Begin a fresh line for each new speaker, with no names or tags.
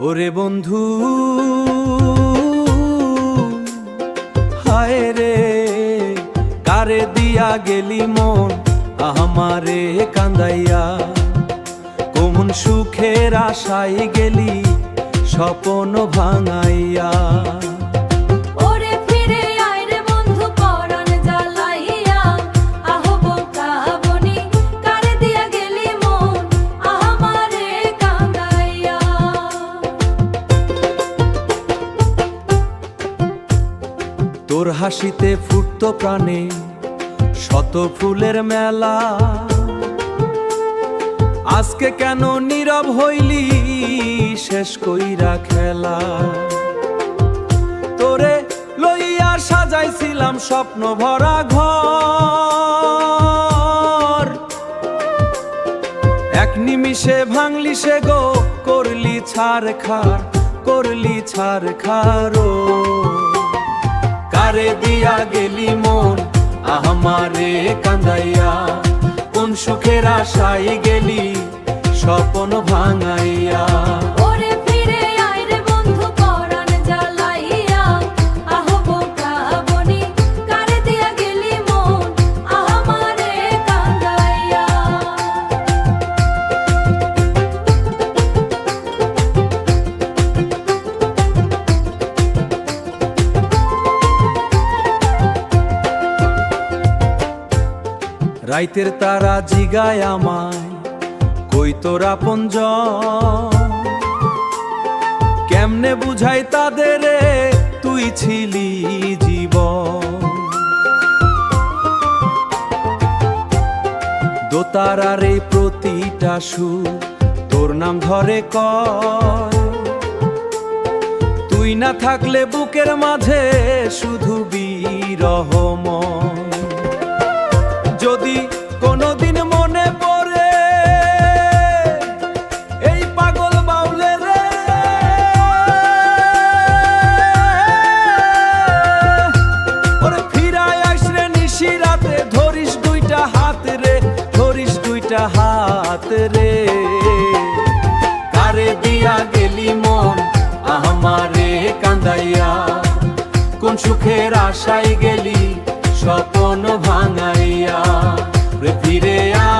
ওরে বন্ধু হায় রে, কারে দিয়া গেলি মন আমারে কান্দাইয়া, কোন সুখের আশায় গেলি স্বপ্ন ভাঙাইয়া। তোর হাসিতে ফুটতো প্রাণে শত ফুলের মেলা, আজকে কেন নীরব হইলি শেষ কইরা খেলা। তোরে লইয়া সাজাইছিলাম স্বপ্ন ভরা ঘর, এক নিমিষে ভাঙলি সে গো, করলি ছারখার, করলি ছারখারো। কারে দিয়া গেলি মন আমারে কান্দাইয়া, কোন সুখের আশায় গেলি স্বপ্ন ভাঙাইয়া। রাইতের তারা জিগায় আমায়, কই তোর আপনজন, কেমনে বুঝাই তাদের তুই ছিলি জীবন। দোতারার এই প্রতিটা সুর তোর নাম ধরে কয়, তুই না থাকলে বুকের মাঝে শুধু বিরহময়। যদি কোনদিন মনে পড়ে এই পাগল বাউলে রে, ওরে ফিরায় আসরে নিশি রাতে, ধরিস দুইটা হাত রে, ধরিস দুইটা হাত রে। কারে দিয়া গেলি মন আমারে কান্দাইয়া, কোন সুখের আশায় গেলি স্বপ্ন ভাঙাইয়া। ফিরে আ